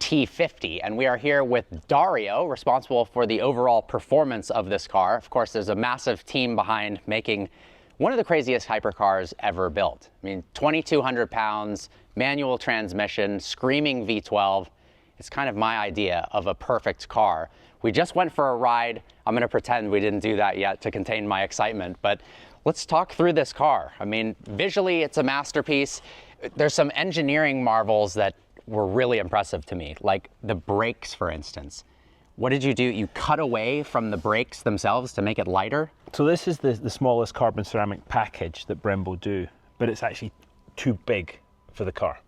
T.50, and we are here with Dario, responsible for the overall performance of this car. Of course, there's a massive team behind making one of the craziest hypercars ever built. I mean, 2,200 pounds, manual transmission, screaming V12. It's kind of my idea of a perfect car. We just went for a ride. I'm gonna pretend we didn't do that yet to contain my excitement, but let's talk through this car. I mean, visually, it's a masterpiece. There's some engineering marvels that were really impressive to me, like the brakes, for instance. What did you do? You cut away from the brakes themselves to make it lighter? So this is the smallest carbon ceramic package that Brembo do, but it's actually too big for the car.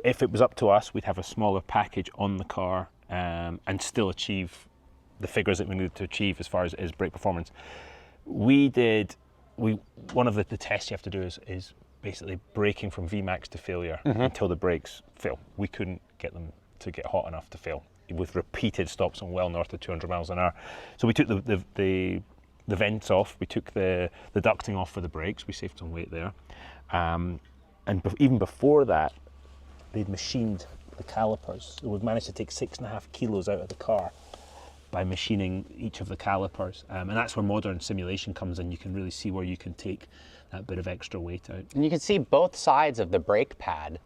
If it was up to us, we'd have a smaller package on the car and still achieve the figures that we needed to achieve as far as brake performance. One of the tests you have to do is basically braking from Vmax to failure until the brakes fail. We couldn't get them to get hot enough to fail, with repeated stops on well north of 200 miles an hour. So we took the vents off, we took the ducting off for the brakes, we saved some weight there. Even before that, they'd machined the calipers. So we've managed to take 6.5 kilos out of the car by machining each of the calipers. And that's where modern simulation comes in. You can really see where you can take that bit of extra weight out. And you can see both sides of the brake pad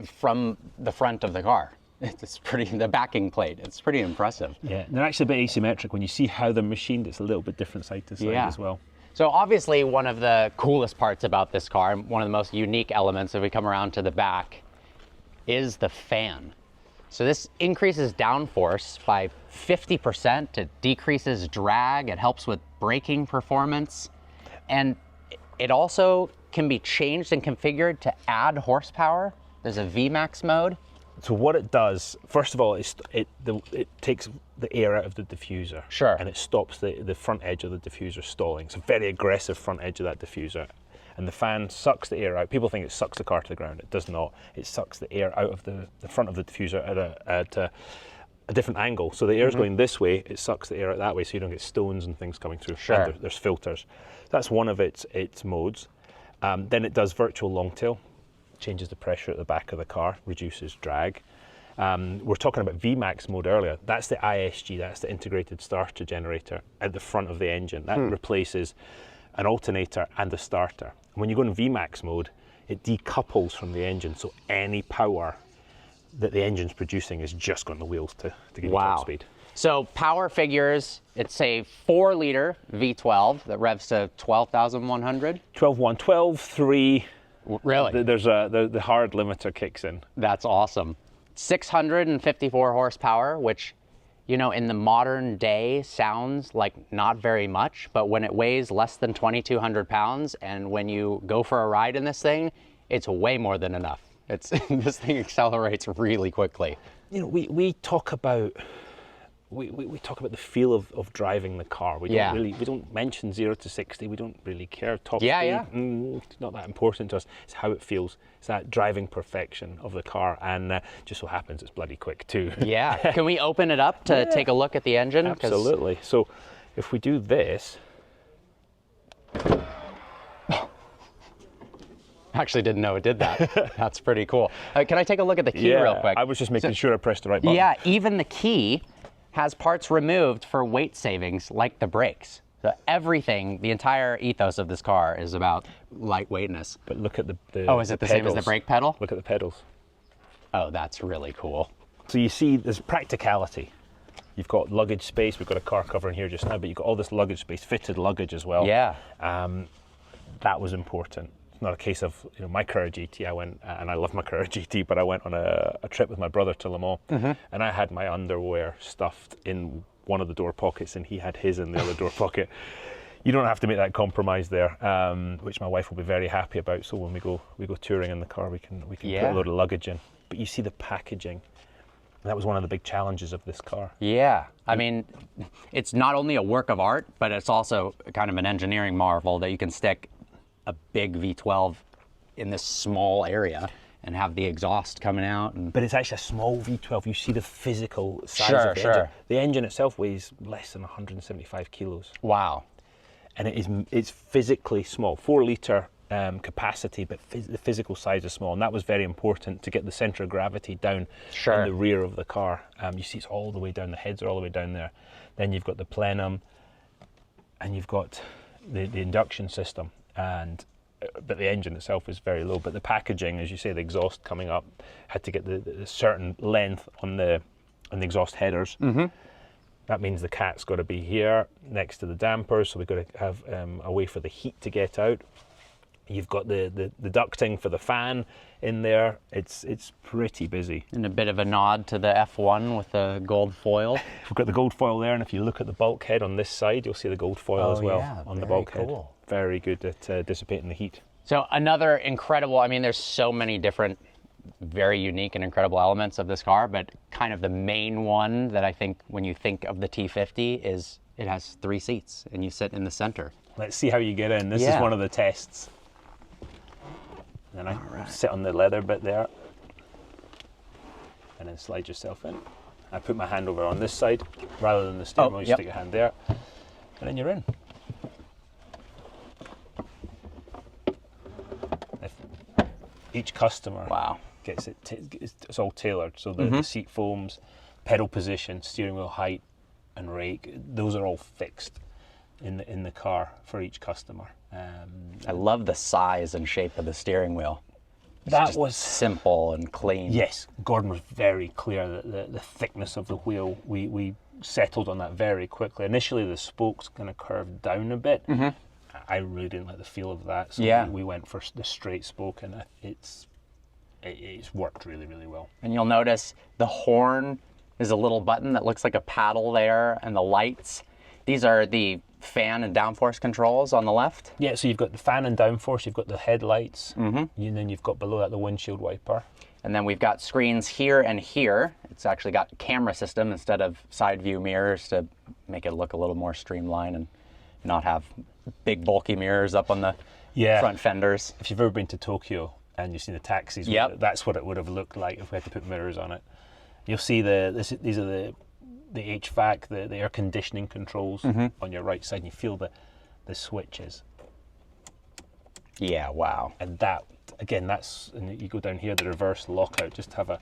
from the front of the car. It's pretty, the backing plate, it's pretty impressive. Yeah, and they're actually a bit asymmetric. When you see how they're machined, it's a little bit different side to side as well. So obviously one of the coolest parts about this car, one of the most unique elements, if we come around to the back, is the fan. So this increases downforce by 50%, it decreases drag, it helps with braking performance, and it also can be changed and configured to add horsepower. There's a VMAX mode. So what it does, first of all, it takes the air out of the diffuser. Sure. And it stops the front edge of the diffuser stalling. It's a very aggressive front edge of that diffuser. And the fan sucks the air out. People think it sucks the car to the ground. It does not. It sucks the air out of the front of the diffuser at a different angle. So the air's going this way, it sucks the air out that way, so you don't get stones and things coming through. Sure. And there's filters. That's one of its modes. Then it does virtual long tail. Changes the pressure at the back of the car, reduces drag. We're talking about VMAX mode earlier. That's the ISG, that's the integrated starter generator at the front of the engine. That replaces an alternator and a starter. And when you go in VMAX mode, it decouples from the engine, so any power that the engine's producing is just going to the wheels to give you top speed. So power figures, it's a 4-liter V12 that revs to 12,100? 12.3. Really? There's the hard limiter kicks in. That's awesome. 654 horsepower, which, you know, in the modern day sounds like not very much, but when it weighs less than 2,200 pounds and when you go for a ride in this thing, it's way more than enough. This thing accelerates really quickly. You know, we talk about we talk about the feel of driving the car. We don't mention 0 to 60. We don't really care. Top speed, it's not that important to us. It's how it feels. It's that driving perfection of the car, and just so happens it's bloody quick too. Yeah. Can we open it up to take a look at the engine? Absolutely. So if we do this. Actually didn't know it did that. That's pretty cool. Can I take a look at the key real quick? I was just making sure I pressed the right button. Yeah, even the key has parts removed for weight savings, like the brakes. So everything, the entire ethos of this car is about lightweightness. But look at the oh, is it the same as the brake pedal? Look at the pedals. Oh, that's really cool. So you see, there's practicality. You've got luggage space. We've got a car cover in here just now, but you've got all this luggage space, fitted luggage as well. Yeah. That was important. Not a case of, you know, my Carrera GT, I went, and I love my Carrera GT, but I went on a trip with my brother to Le Mans, and I had my underwear stuffed in one of the door pockets, and he had his in the other door pocket. You don't have to make that compromise there, which my wife will be very happy about. So when we go touring in the car, we can put a load of luggage in. But you see the packaging. And that was one of the big challenges of this car. Yeah, I mean, it's not only a work of art, but it's also kind of an engineering marvel that you can stick a big V12 in this small area and have the exhaust coming out. But it's actually a small V12. You see the physical size of the engine. The engine itself weighs less than 175 kilos. Wow. And it's physically small. 4-liter capacity, but the physical size is small, and that was very important to get the center of gravity down Sure. in the rear of the car. You see it's all the way down, the heads are all the way down there. Then you've got the plenum, and you've got the induction system, but the engine itself is very low. But the packaging, as you say, the exhaust coming up, had to get the certain length on the exhaust headers. Mm-hmm. That means the cat's got to be here next to the dampers, so we've got to have a way for the heat to get out. You've got the ducting for the fan in there. It's pretty busy. And a bit of a nod to the F1 with the gold foil. We've got the gold foil there, and if you look at the bulkhead on this side, you'll see the gold foil as well, yeah, on the very bulkhead. cool. Very good at dissipating the heat. So another incredible, I mean, there's so many different, very unique and incredible elements of this car, but kind of the main one that I think when you think of the T50 is it has 3 seats and you sit in the center. Let's see how you get in. This is one of the tests. And I sit on the leather bit there, and then slide yourself in. I put my hand over on this side rather than the steering wheel. You stick your hand there, and then you're in. Each customer gets it. It's all tailored. So the seat foams, pedal position, steering wheel height, and rake. Those are all fixed in the car for each customer. I love the size and shape of the steering wheel. That was simple and clean. Yes, Gordon was very clear that the thickness of the wheel, we settled on that very quickly. Initially, the spokes kind of curved down a bit. Mm-hmm. I really didn't like the feel of that, so we went for the straight spoke, and it's worked really, really well. And you'll notice the horn is a little button that looks like a paddle there, and the lights. These are the fan and downforce controls on the left. Yeah, so you've got the fan and downforce, you've got the headlights, and then you've got below that the windshield wiper. And then we've got screens here and here. It's actually got camera system instead of side view mirrors to make it look a little more streamlined and not have big bulky mirrors up on the front fenders. If you've ever been to Tokyo and you've seen the taxis, that's what it would have looked like if we had to put mirrors on it. You'll see these are the HVAC, the air conditioning controls on your right side, and you feel the switches. Yeah, wow. And that, again, and you go down here, the reverse lockout, just have a...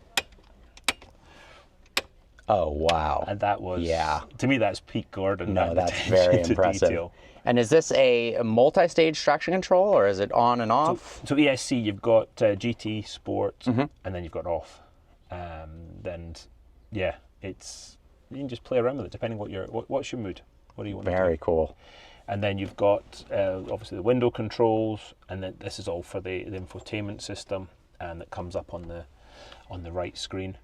Oh, wow. And that was, to me, that's peak Gordon. No, that's very impressive. Detail. And is this a multi-stage traction control, or is it on and off? So ESC, you've got GT, Sport, and then you've got off. You can just play around with it depending what's your mood. What do you want to do? Very cool. And then you've got obviously the window controls, and then this is all for the infotainment system, and that comes up on the right screen.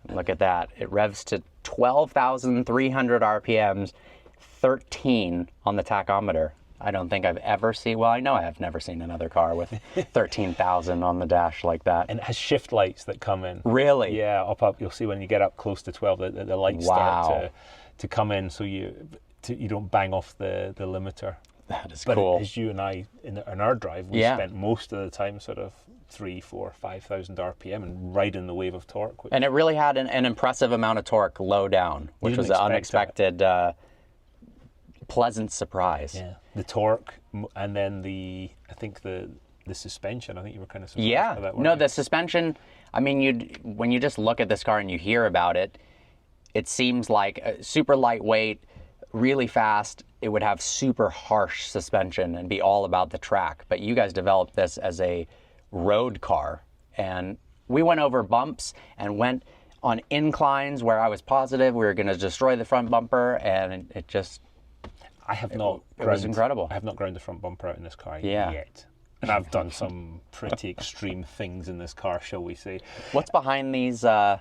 Look at that. It revs to 12,300 RPMs, 13 on the tachometer. I don't think I've ever seen, well, I know I have never seen another car with 13,000 on the dash like that. And it has shift lights that come in. Really? Yeah, up. You'll see when you get up close to 12, the lights start to come in, so you don't bang off the limiter. That is cool. But as you and I, in our drive, we spent most of the time sort of 3,000, 4,000, 5,000 RPM and riding the wave of torque. And it really had an impressive amount of torque low down, which was an unexpected, pleasant surprise. Yeah, the torque, and then the suspension. I think you were kind of surprised by that one. No, the suspension, I mean, when you just look at this car and you hear about it, it seems like super lightweight, really fast. It would have super harsh suspension and be all about the track. But you guys developed this as a road car, and we went over bumps and went on inclines where I was positive we were going to destroy the front bumper, and it just... It was incredible. I have not ground the front bumper out in this car yet. And I've done some pretty extreme things in this car, shall we say. What's behind these? So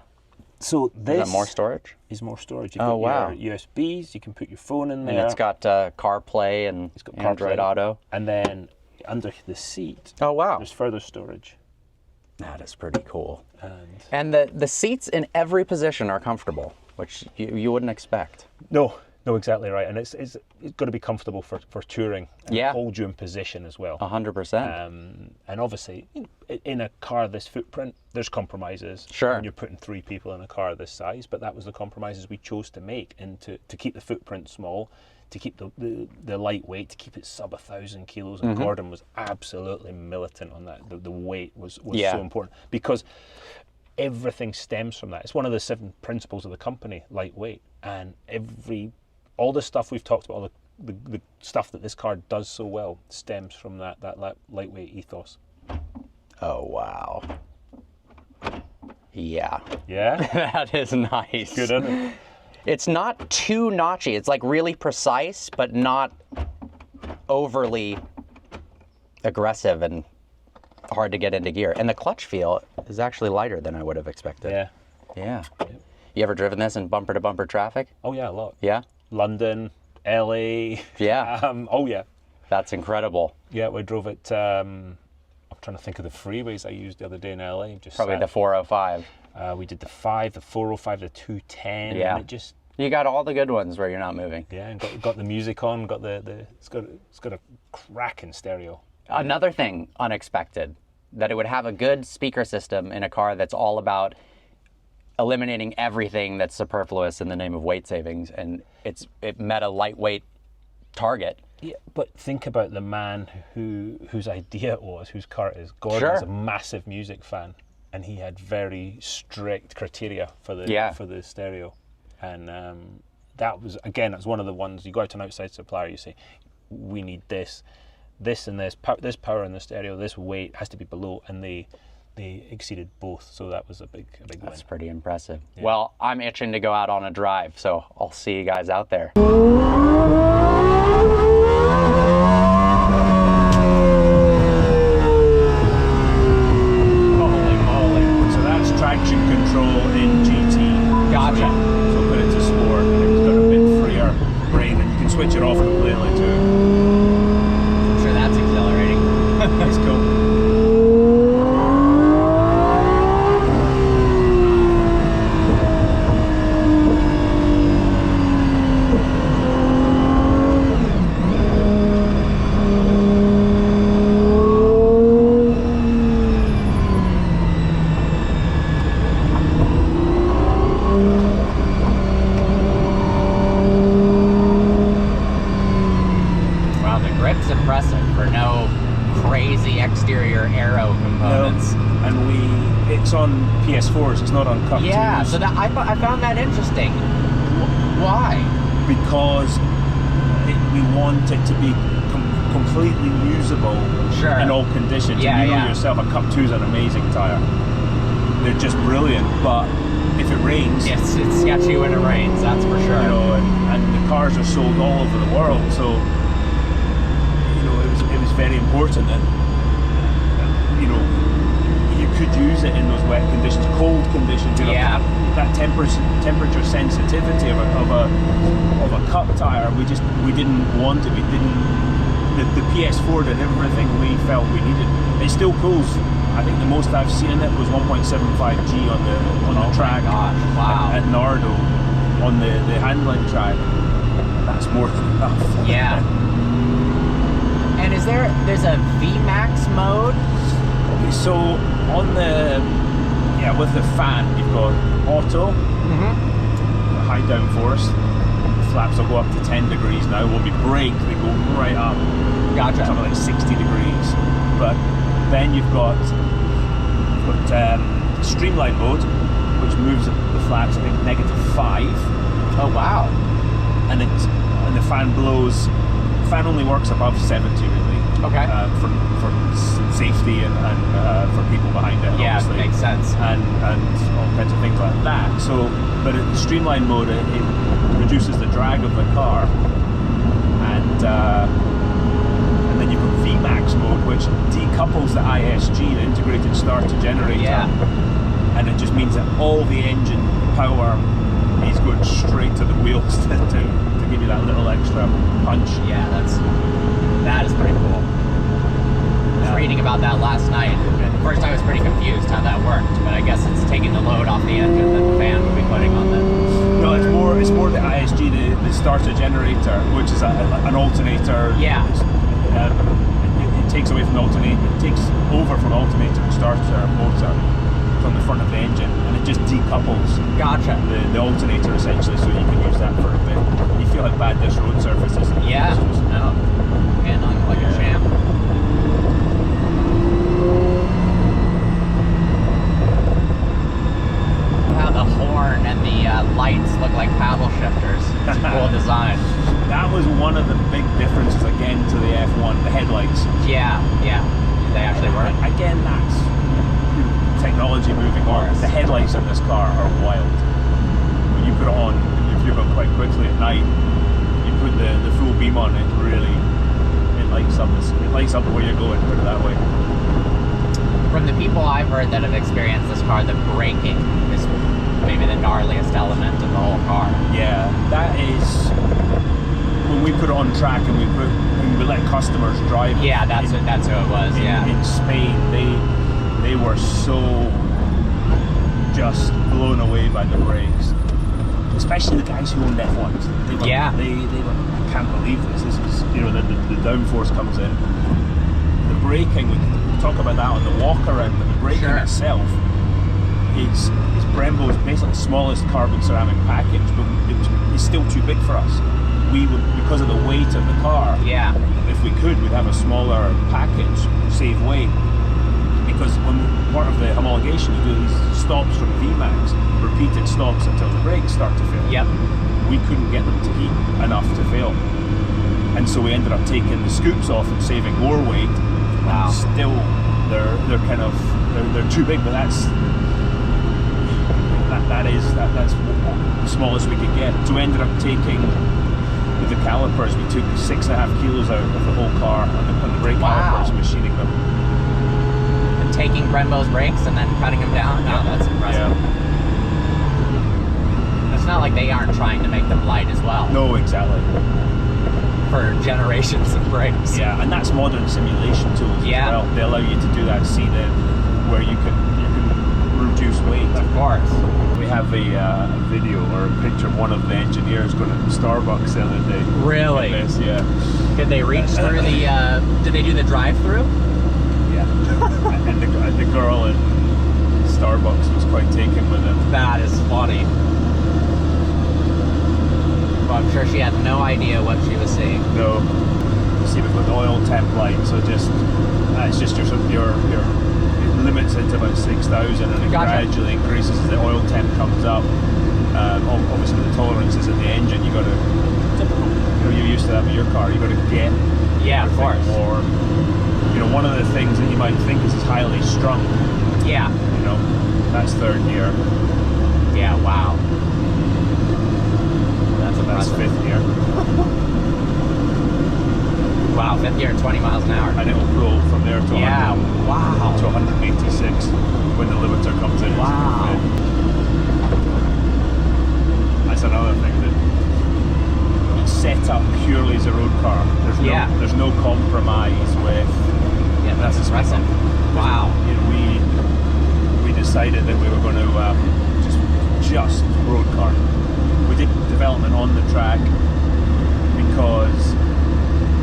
this is that more storage? Is more storage. You've got your USBs, you can put your phone in there. And it's got CarPlay and Android Auto. And then under the seat, there's further storage. That is pretty cool. And the seats in every position are comfortable, which you wouldn't expect. No, No, exactly right, and it's got to be comfortable for touring. And Yeah. hold you in position as well. 100%. And obviously, in a car this footprint, there's compromises. Sure. When you're putting 3 people in a car this size, but that was the compromises we chose to make, and to keep the footprint small, to keep the lightweight, to keep it sub 1,000 kilos. And Gordon was absolutely militant on that. The weight was so important, because everything stems from that. It's one of the 7 principles of the company, lightweight, and all the stuff we've talked about, all the stuff that this car does so well, stems from that lightweight ethos. Oh, wow. Yeah. Yeah? That is nice. Good, isn't it? It's not too notchy. It's like really precise, but not overly aggressive and hard to get into gear. And the clutch feel is actually lighter than I would have expected. Yeah. Yeah. Yep. You ever driven this in bumper to bumper traffic? Oh yeah, a lot. Yeah. London, LA. Yeah. Oh yeah. That's incredible. Yeah, we drove it. I'm trying to think of the freeways I used the other day in LA. Probably the 405. We did the 5, the 405, the 210. Yeah. And it just. You got all the good ones where you're not moving. Yeah, and got the music on. Got it's got a cracking stereo. Another thing unexpected, that it would have a good speaker system in a car that's all about eliminating everything that's superfluous in the name of weight savings, and it met a lightweight target. Yeah, but think about the man whose idea it was, whose car it is. Gordon was a massive music fan, and he had very strict criteria for the stereo, and that was, again, that's one of the ones you go out to an outside supplier, you say, we need this and this power in the stereo, this weight has to be below, and they exceeded both, so that was a big win. That's pretty impressive. Yeah. Well, I'm itching to go out on a drive, so I'll see you guys out there. Holy moly. So that's traction control in GT. Gotcha. So put it to sport, and it's got a bit freer brain, and you can switch it off completely too. I'm sure that's exhilarating. It's cool. Grip's impressive for no crazy exterior aero components. No, and it's on PS4s, it's not on Cup 2s. Yeah, so that I found that interesting. Why? Because we want it to be completely usable in all conditions. Yeah, and you know yourself, a Cup 2 is an amazing tyre. They're just brilliant, but if it rains... It's sketchy when it rains, that's for sure. You know, and the cars are sold all over the world, so... It was very important that you could use it in those wet conditions, cold conditions. That temperature sensitivity of a Cup tire, we didn't want it. The PS4 did everything we felt we needed. It still pulls. I think the most I've seen in it was 1.75 G on the track. Wow. At Nardo on the handling track. That's more than enough. Yeah. And there's a VMAX mode? Okay, so on with the fan, you've got auto, high downforce, flaps will go up to 10 degrees now. When we brake, they go right up. Gotcha. Something like 60 degrees. But then you've got streamline mode, which moves the flaps I think -5. Oh wow. And the fan blows. Fan only works above 70 really. Okay. For safety and for people behind it. Yeah, obviously. Makes sense. And all kinds of things like that. So, but in the streamline mode, it reduces the drag of the car, and then you've got VMAX mode, which decouples the ISG, the integrated starter generator. Yeah. And it just means that all the engine power is going straight to the wheels to give you that little extra punch. Yeah, that is pretty cool. I was reading about that last night. At first I was pretty confused how that worked, but I guess it's taking the load off the engine that the fan would be putting on the... Well, it's more the ISG, the starter generator, which is an alternator. Yeah. It takes away from the alternator. It takes over from alternator and starter motor from the front of the engine, and it just decouples. Gotcha. The alternator essentially, so you can use that for a bit. You feel how bad this road surface is. Yeah. No. Handling like a champ. Wow, the horn and the lights look like paddle shifters. It's a cool design. That was one of the big differences again to the F1, the headlights. Yeah. They actually were. Again, that's technology moving on. The headlights in this car are wild. When you put it on, if you're going quite quickly at night, you put the full beam on, it really lights up where you're going, put it that way. From the people I've heard that have experienced this car, the braking is maybe the gnarliest element of the whole car. Yeah, that is when we put it on track and we let customers drive. Yeah, that's who it was. In Spain, they were so just blown away by the brakes, especially the guys who owned F1s. They were, I can't believe this. This is, the downforce comes in. The braking, we can talk about that on the walk around, but the braking itself is Brembo's basically the smallest carbon ceramic package, but it's still too big for us. We would, because of the weight of the car, if we could, we'd have a smaller package, save weight. Because when part of the homologation, you do these stops from VMAX, repeated stops until the brakes start to fail. Yep. We couldn't get them to heat enough to fail. And so we ended up taking the scoops off and saving more weight. Wow. And still, they're too big, but that's the smallest we could get. So we ended up taking, with the calipers, we took 6.5 kilos out of the whole car on the brake calipers, machining them. And taking Brembo's brakes and then cutting them down? No, that's impressive. Yeah. It's not like they aren't trying to make them light as well. No, exactly. For generations of brakes. Yeah, and that's modern simulation tools as well. They allow you to do that, see where you can reduce weight. Of course. We have a video or a picture of one of the engineers going to Starbucks the other day. Really? This, yeah. Did they reach through the, did they do the drive-through? Yeah. and the girl in Starbucks was quite taken with it. That is funny. Well, I'm sure she had no idea what she was seeing. No. You see, we've got the oil temp light, so that's just your it limits it to about 6,000 and it gradually increases as the oil temp comes up. Obviously the tolerances in the engine, you got to, you're used to that with your car, you got to get of course. Warm. One of the things that you might think is highly strung. Yeah. That's third gear. Yeah, wow. That's fifth gear. Wow, fifth gear, 20 miles an hour. And it will pull from there to 186 when the limiter comes in. Wow. That's another thing that it's set up purely as a road car. There's no compromise with. Yeah, that's impressive. Wow. We decided that we were going to just road car. We did development on the track because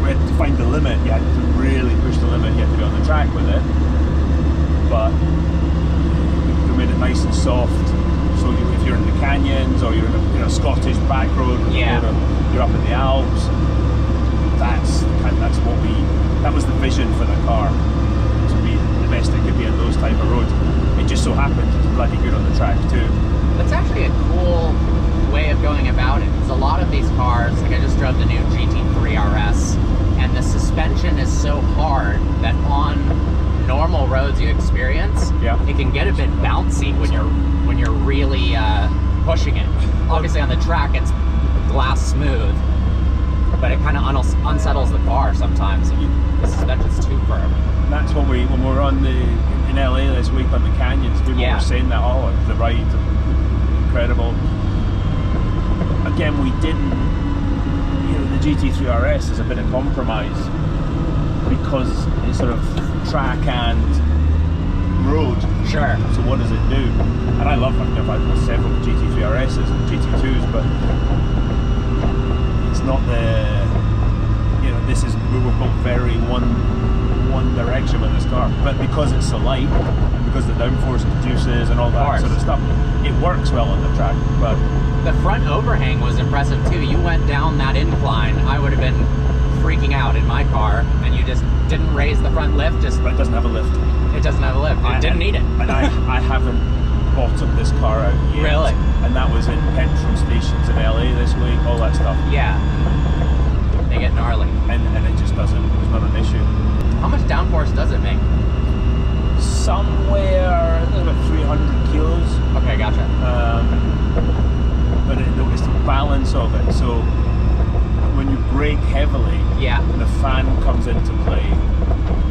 we had to find the limit. You had to really push the limit. You had to be on the track with it, but we made it nice and soft. So if you're in the canyons or you're in a Scottish back road, you're up in the Alps. That was the vision for the car, to be the best it could be on those type of roads. It just so happens it's bloody good on the track too. That's actually a cool way of going about it, because a lot of these cars, like I just drove the new GT3 RS, and the suspension is so hard that on normal roads you experience, it can get a bit bouncy when you're really pushing it. Obviously on the track it's glass smooth, but it kind of unsettles the car sometimes if the suspension's too firm. That's when we were in LA this week on the canyons, people were saying that, the ride, incredible. Again, we didn't, the GT3 RS is a bit of compromise because it's sort of track and road. Sure. So what does it do? And I love, I've had several GT3 RSs and GT2s, but it's not the, you know, this is, we've got very one direction with this car. But because it's so light, and because the downforce reduces and all that sort of stuff, it works well on the track. But the front overhang was impressive too. You went down that incline. I would have been freaking out in my car, and you just didn't raise the front lift. But it doesn't have a lift. It doesn't have a lift. It didn't need it. And I haven't bottomed this car out yet. Really? And that was in petrol stations in LA this week, all that stuff. Yeah. They get gnarly. And it just doesn't, it's not an issue. How much downforce does it make? Somewhere, I think about 300 kilos. Okay, gotcha. But it's the balance of it. So when you brake heavily, the fan comes into play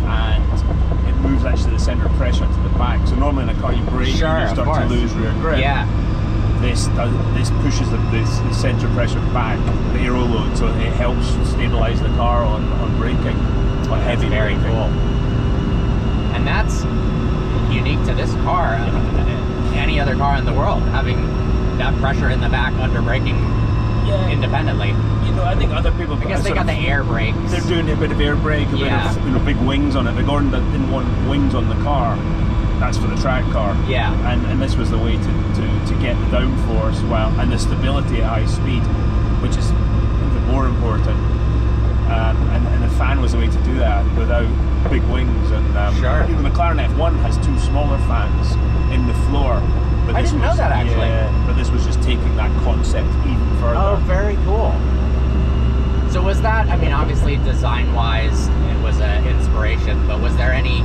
and it moves actually the centre of pressure to the back. So normally in a car you brake and you start to lose rear grip. Yeah. This pushes the centre of pressure back, the aero load, so it helps stabilise the car on braking, on heavy braking. Very cool. And that's unique to this car. Any other car in the world having that pressure in the back under braking independently. You know, I think other people. I guess they got the air brakes. They're doing a bit of air brake, a bit of big wings on it. The Gordon didn't want wings on the car. That's for the track car. Yeah. And this was the way to get the downforce and the stability at high speed, which is even more important. And the fan was the way to do that without big wings. And even the McLaren F1 has two smaller fans in the floor. But I didn't know that actually. Yeah, but this was just taking that concept even further. Oh, very cool. So was that, I mean, obviously design-wise, it was an inspiration, but was there any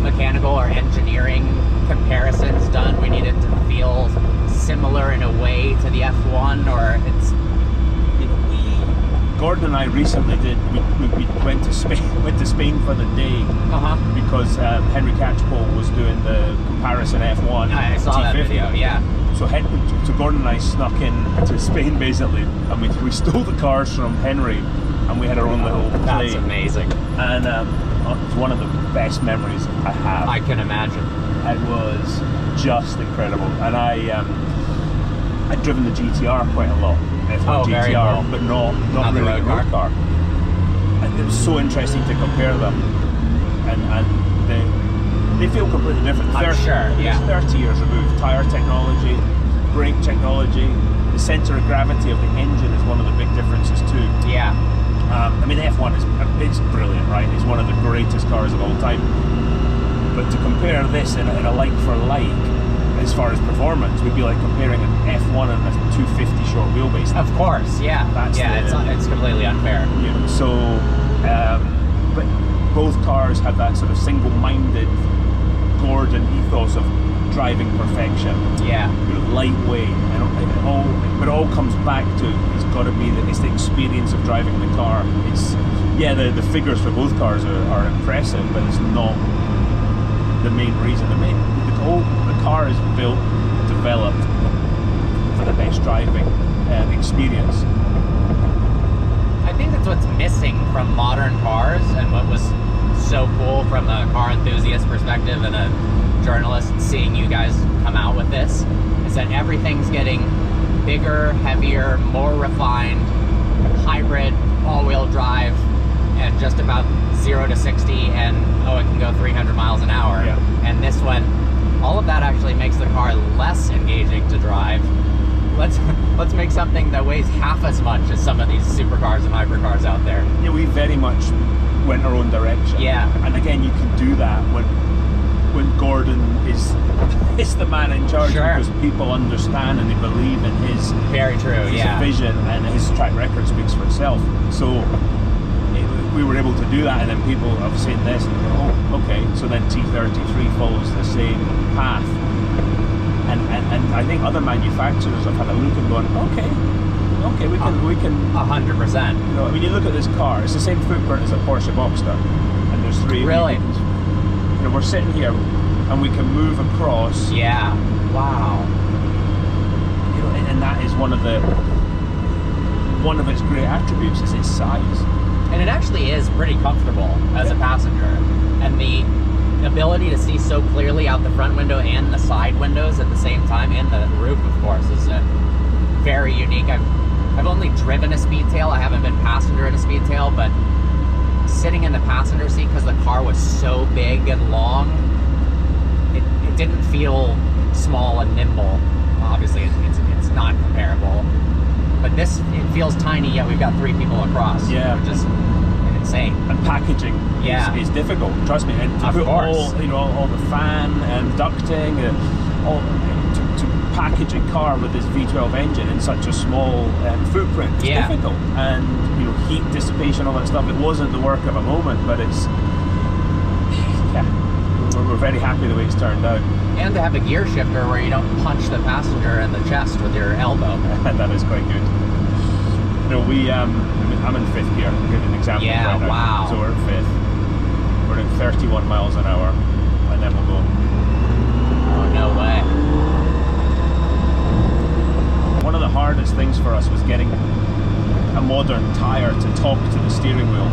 mechanical or engineering comparisons done? We needed to feel similar in a way to the F1, or it's... Gordon and I recently we went to Spain for the day because Henry Catchpole was doing the comparison F1. I saw that video, yeah. So Gordon and I snuck in to Spain basically, and we stole the cars from Henry, and we had our own little play. That's amazing. And it was one of the best memories I have. I can imagine. It was just incredible, and I'd driven the GTR quite a lot. F1 GTR, cool. But not really the road car. And it was so interesting to compare them, and they feel completely different. I'm sure, yeah. 30 years removed. Tyre technology, brake technology, the centre of gravity of the engine is one of the big differences too. Yeah. I mean, the F1 it's brilliant, right? It's one of the greatest cars of all time. But to compare this in a like for like, as far as performance, would be like comparing an F1 and a 250 short wheelbase. Of course, yeah. It's completely unfair. Yeah. So, but both cars have that sort of single-minded Gordon ethos of driving perfection. Yeah. Lightweight, and it all comes back to it's got to be it's the experience of driving the car. It's the figures for both cars are impressive, but it's not the main reason. The car is developed for the best driving experience. I think that's what's missing from modern cars, and what was so cool from a car enthusiast perspective and a journalist seeing you guys come out with this, is that everything's getting bigger, heavier, more refined, hybrid, all-wheel drive, and just about 0 to 60, and it can go 300 miles an hour. Yeah. And this one, all of that actually makes the car less engaging to drive. Let's make something that weighs half as much as some of these supercars and hypercars out there. Yeah, we very much went our own direction. Yeah. And again, you can do that when Gordon is the man in charge, because people understand and they believe in his vision, and his track record speaks for itself. So we were able to do that, and then people have seen this and go, oh, okay, so then T33 follows the same path. And I think other manufacturers have had a look and gone, okay, we can 100%. You know, when you look at this car, it's the same footprint as a Porsche Boxster, and there's three. Really? We're sitting here, and we can move across. Yeah. Wow. You know, and that is one of its great attributes is its size. And it actually is pretty comfortable as a passenger. And ability to see so clearly out the front window and the side windows at the same time, and the roof, of course, is very unique. I've only driven a Speedtail. I haven't been passenger in a Speedtail, but sitting in the passenger seat, because the car was so big and long, it didn't feel small and nimble. Obviously, it's not comparable. But this, it feels tiny, yet we've got 3 people across. Yeah. Which is insane. And packaging is difficult, trust me. And to put all the fan and ducting and to package a car with this V12 engine in such a small footprint is difficult. And heat dissipation, all that stuff. It wasn't the work of a moment, but it's we're very happy the way it's turned out. And to have a gear shifter where you don't punch the passenger in the chest with your elbow. And that is quite good. I'm in 5th gear. I'm giving an example right now. Wow. So we're in 5th. We're doing 31 miles an hour, and then we'll go. Oh, no way. One of the hardest things for us was getting a modern tyre to talk to the steering wheel,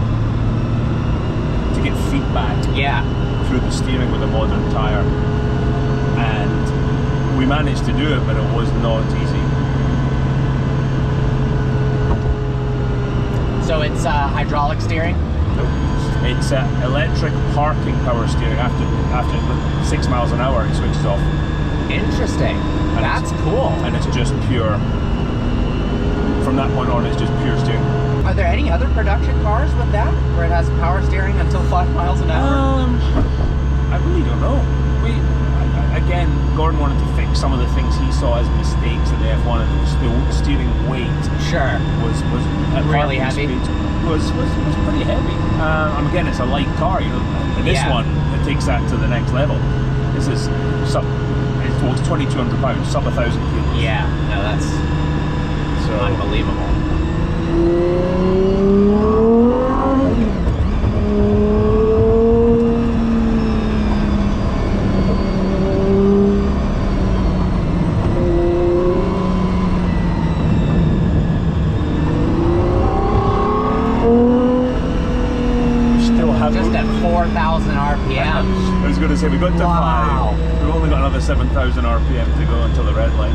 to get feedback through the steering with a modern tyre. And we managed to do it, but it was not easy. So it's hydraulic steering? Nope. It's electric parking power steering. After 6 miles an hour, it switches off. Interesting. And that's cool. And it's just pure. From that point on, it's just pure steering. Are there any other production cars with that, where it has power steering until 5 miles an hour? I really don't know. Again, Gordon wanted to fix some of the things he saw as mistakes in the F1, and the steering weight was at really heavy. Was pretty heavy. Again, it's a light car, This one, it takes that to the next level. This is it's 2,200 pounds, sub 1,000 kilos. Yeah, no, that's unbelievable. Just at 4,000 RPM. I was going to say, we got to 5. We've only got another 7,000 RPM to go until the red line.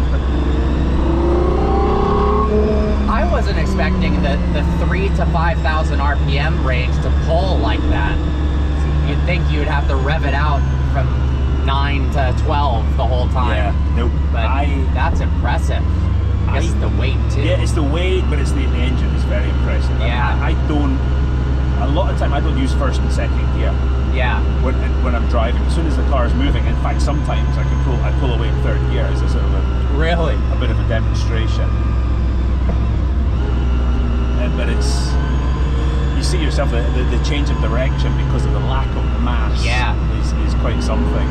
I wasn't expecting the 3,000 to 5,000 RPM range to pull like that. You'd think you'd have to rev it out from 9 to 12 the whole time. Yeah, nope. But that's impressive. I guess it's the weight too. Yeah, it's the weight, but it's the engine is very impressive. Yeah. A lot of time I don't use 1st and 2nd gear. Yeah. When I'm driving, as soon as the car is moving, in fact, sometimes I pull away in 3rd gear as a sort of a bit of a demonstration. But you see yourself the change of direction because of the lack of mass. Is quite something.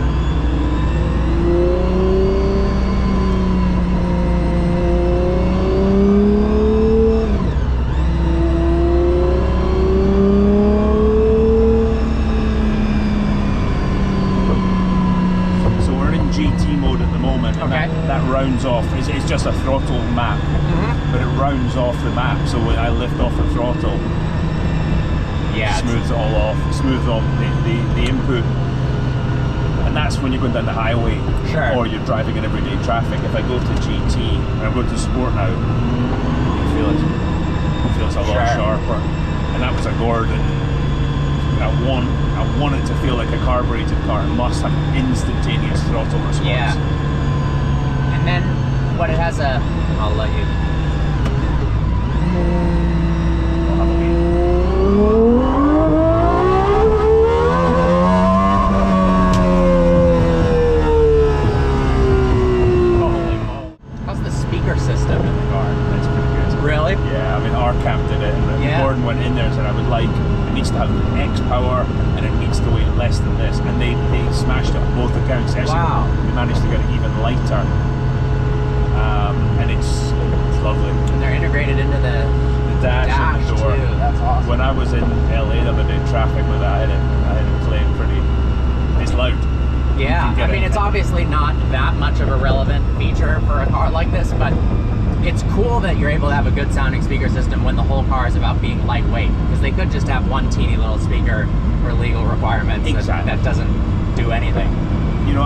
That rounds off. It's just a throttle map, but it rounds off the map. So when I lift off the throttle, smooths it all off, smooths off the input, and that's when you're going down the highway or you're driving in everyday traffic. If I go to GT and I go to Sport now, it feels a lot sharper. And that was a Gordon. I want it to feel like a carbureted car. It must have instantaneous throttle response. Yeah. And then what it has I'll let you. I'll have a wee. Holy moly. How's the speaker system in the car? That's pretty good. Really? Yeah, I mean, R-Camp did it, and Gordon went in there and said, it needs to have X power, and it needs to weigh less than this, and they smashed it on both accounts. Actually, they managed to get it even lighter. And it's lovely. And they're integrated into the dash and the door. Too. That's awesome. When I was in LA the other day in traffic with that, I had it playing pretty. It's loud. Yeah, I mean, it's obviously not that much of a relevant feature for a car like this, but it's cool that you're able to have a good sounding speaker system when the whole car is about being lightweight, because they could just have one teeny little speaker for legal requirements that doesn't do anything. You know,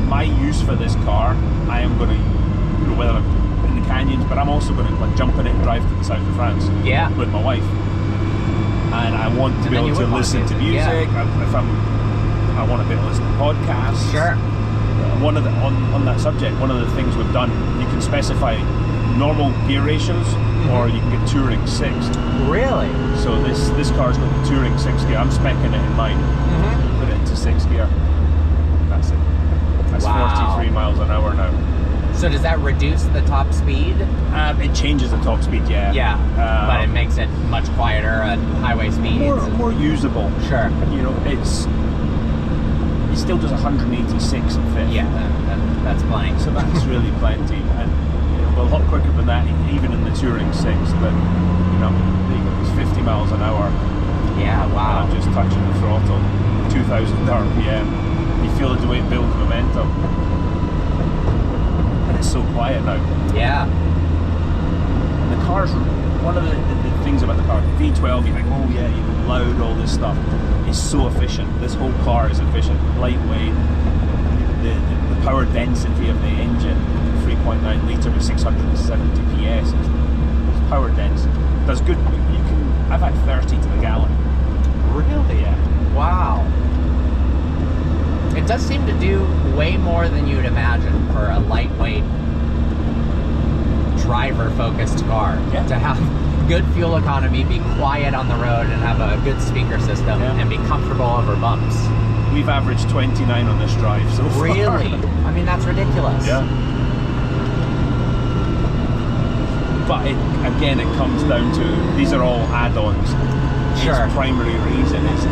my use for this car, I am going to, you know, whether I'm in the canyons, but I'm also going to like jump in it and drive to the south of France. Yeah. With my wife. And I want to be able to listen to music. Yeah. I want to be able to listen to podcasts. Sure. One of the on that subject, one of the things we've done, you can specify normal gear ratios, or you can get touring 6. Really? So this car's got the touring 6 gear. I'm speccing it in mine. Put it into 6 gear. That's it. That's 43 miles an hour now. So does that reduce the top speed? It changes the top speed, yeah. Yeah, but it makes it much quieter at highway speeds. More usable. Sure. You know, it still does 186 at 5th. Yeah, that's plenty. So that's really plenty, and you know, a lot quicker than that, even in the Touring 6. But you know, it's 50 miles an hour. Yeah, wow. And I'm just touching the throttle, 2,000 RPM. You feel the way it builds momentum, and it's so quiet now. Yeah. And the car's one of the things about the car. V12, you think, oh yeah, you know, loud, all this stuff. It's so efficient. This whole car is efficient, lightweight. The power density of the engine, 3.9 litre with 670 PS. It's power dense. Does good. I've had 30 to the gallon. Really? Yeah. Wow. It does seem to do way more than you'd imagine for a lightweight, driver-focused car. Yeah. To have good fuel economy, be quiet on the road, and have a good speaker system, and be comfortable over bumps. We've averaged 29 on this drive so far. Really? I mean, that's ridiculous. Yeah. But again, it comes down to, these are all add-ons. Sure. Its primary reason is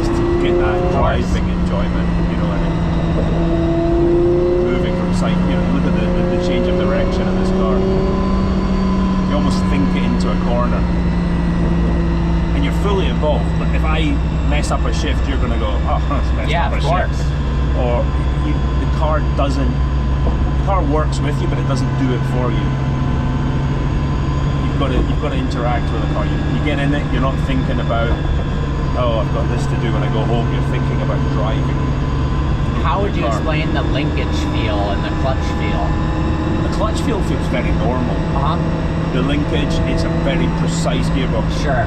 to get that driving enjoyment, you know, and moving from sight. You know, look at the change of direction of this car. You almost think it into a corner, and you're fully involved. But if I mess up a shift, you're going to go, oh, messed up a shift. Or the car works with you, but it doesn't do it for you. You've got to interact with the car. You get in it, you're not thinking about, oh, I've got this to do when I go home. You're thinking about driving. How would you explain the linkage feel and the clutch feel? The clutch feel feels very normal. The linkage, it's a very precise gearbox. Sure.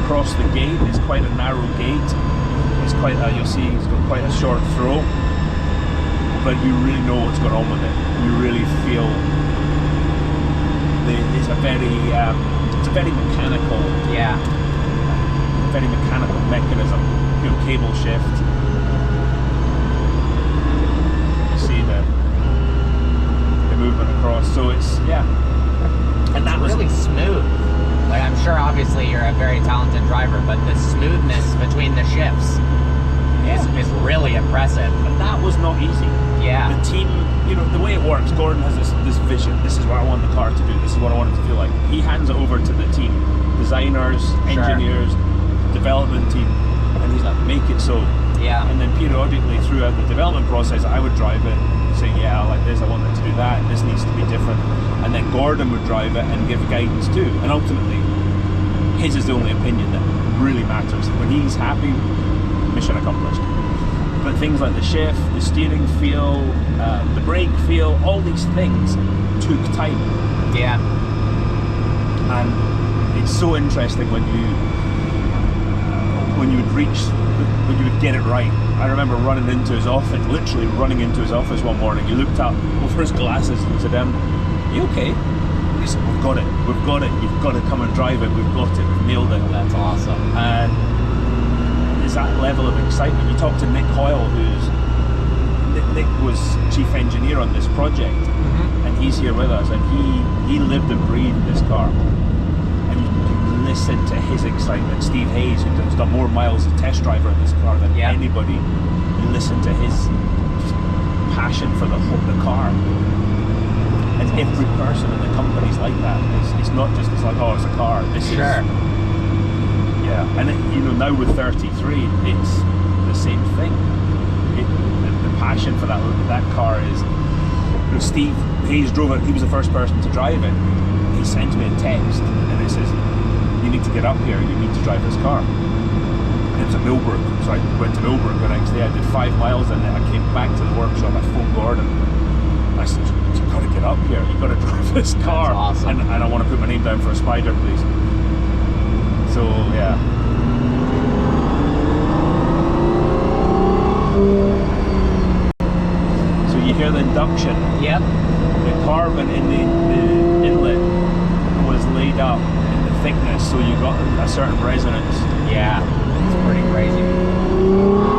Across the gate, it's quite a narrow gate. It's quite you'll see it's got quite a short throw, but you really know what's going on with it. You really feel it's a very mechanical. Yeah. Very mechanical mechanism. You know, cable shift. You see the movement across. So it's and that was really smooth. Like, I'm sure obviously you're a very talented driver, but the smoothness between the shifts is really impressive. And that was not easy. Yeah. The team, you know, the way it works, Gordon has this vision. This is what I want the car to do. This is what I want it to feel like. He hands it over to the team, designers, engineers, development team, and he's like, make it so. Yeah. And then periodically throughout the development process, I would drive it, say, yeah, I like this, I want it to do that, and this needs to be different. And then Gordon would drive it and give guidance too. And ultimately, his is the only opinion that really matters. When he's happy, mission accomplished. But things like the shift, the steering feel, the brake feel, all these things took time. Yeah. And it's so interesting when you would get it right. I remember running into his office, literally running into his office one morning. He looked up over his glasses and said, you okay? I said, we've got it, you've got to come and drive it, we've got it, we've nailed it. That's awesome. And there's that level of excitement. You talk to Nick Hoyle, Nick was chief engineer on this project, and he's here with us, and he lived and breathed this car. And you listen to his excitement. Steve Hayes, who's done more miles as a test driver in this car than anybody, you listen to his passion for the car. And every person in the company's like that. It's not just, it's like, oh, it's a car. This is... Yeah, and now with 33, it's the same thing. The passion for that car is... Steve Hayes drove it, he was the first person to drive it. He sent me a text, and it says, you need to get up here, you need to drive this car. And it was a to Millbrook, so I went to Millbrook the next day. I did 5 miles and then I came back to the workshop. I phoned Gordon. I said, "You've got to get up here. You've got to drive this car." That's awesome. And I want to put my name down for a Spider, please. So yeah. So you hear the induction. Yep. The carbon in the inlet was laid up in the thickness, so you got a certain resonance. Yeah, it's pretty crazy.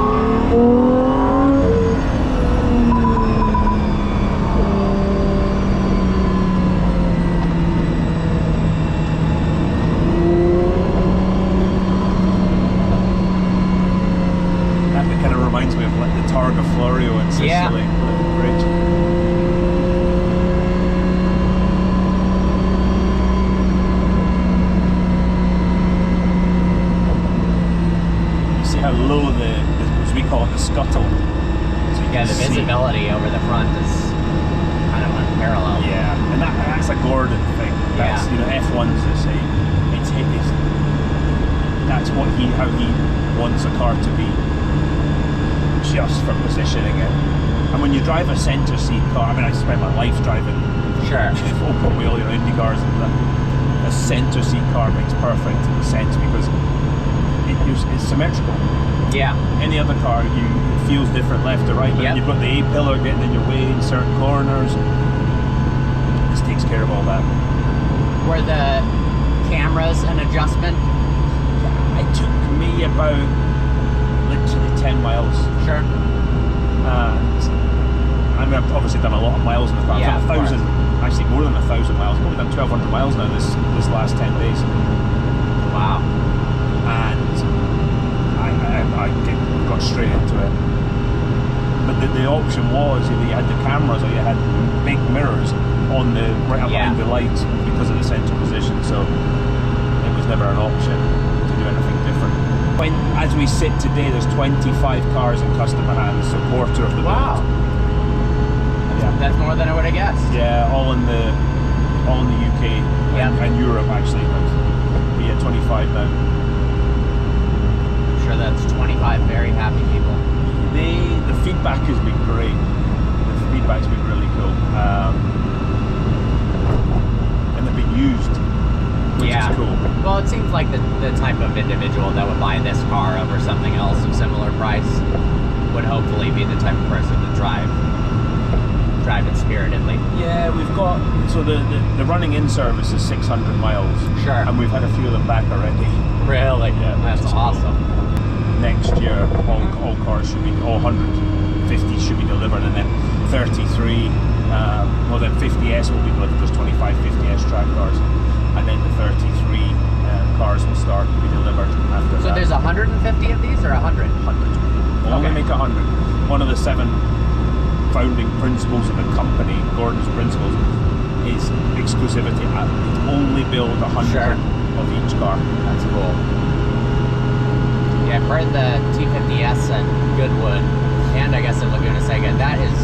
That kind of reminds me of like the Targa Florio in Sicily, Yeah. the bridge. See how low as we call it, the scuttle. So you Yeah, can the see- visibility over the front is kind of unparalleled. Yeah, and that's a Gordon thing. That's, Yeah. you know, F1's the same. That's how he wants a car to be, just for positioning it. And when you drive a centre seat car, I mean, I spent my life driving Sure. open wheel, you know, Indy cars, and that. A centre seat car makes perfect sense because it's symmetrical. Yeah. Any other car, it feels different left to right, but Yep. you've got the A-pillar getting in your way in certain corners. This takes care of all that. Were the cameras an adjustment? It took me about literally 10 miles. Sure. I mean, I've obviously done a lot of miles in the car. Yeah, I've of done 1,000, actually more than 1,000 miles. I've probably done 1,200 miles now this last 10 days. Wow. And I got straight into it. But the option was either you had the cameras or you had big mirrors on the right up behind the lights because of the centre position. So it was never an option to do anything different. As we sit today, there's 25 cars in customer hands, so quarter of the Wow. build. Yeah. That's more than I would have guessed. Yeah, all in the UK and Europe actually. But yeah, 25 now. I'm sure that's 25 very happy people. The feedback has been great. The feedback's been really cool, and they've been used, which is cool. Well, it seems like the type of individual that would buy this car over something else of similar price would hopefully be the type of person to drive it spiritedly. Yeah, we've got, so the running in service is 600 miles. Sure. And we've had a few of them back already. Really? Yeah, That's which is cool. awesome. Next year, all cars should be, all 150 should be delivered, and then 33, well then 50S will be delivered, there's 25 50S track cars, and then the 33 cars will start to be delivered after that. So there's 150 of these or 100? 100. Only make 100. One of the 7 founding principles of the company, Gordon's principles, is exclusivity. It's only build 100 of each car. That's cool. Yeah, I've heard the T.50S at Goodwood, and I guess at Laguna Seca. That is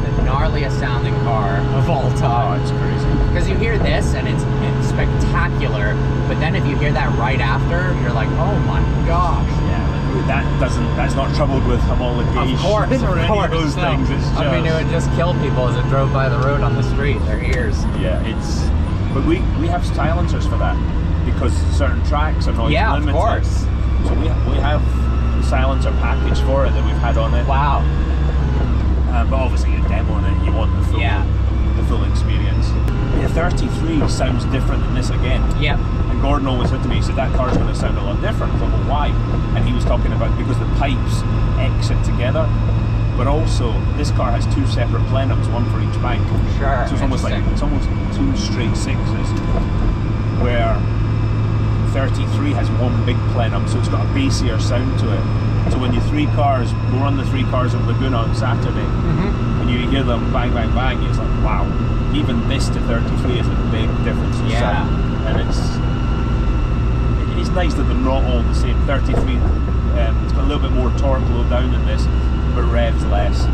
the gnarliest sounding car of all Oh, time. it's crazy. Because you hear this and it's spectacular, but then if you hear that right after, you're like, oh my gosh. Yeah, that's not troubled with homologation Of course, or of any course. of those No. things. It's just, I mean, it would just kill people as it drove by the road on the street, their ears. yeah, but we have silencers for that because certain tracks are noise limited. Of course. So we have the silencer package for it that we've had on it. Wow. But obviously you're demoing it, you want the full experience. Yeah, 33 sounds different than this again. Yep. And Gordon always said to me, he said, that car's going to sound a lot different. I thought, well, why? And he was talking about because the pipes exit together, but also this car has 2 separate plenums, one for each bank. Sure. So it's almost 2 straight 6s, where 33 has 1 big plenum, so it's got a bassier sound to it. So when we'll run the 3 cars at Laguna on Saturday, and you hear them bang, bang, bang, it's like, wow, even this to 33 is a big difference in sound. And it's nice that they're not all the same. 33, it's got a little bit more torque low down than this, but revs less.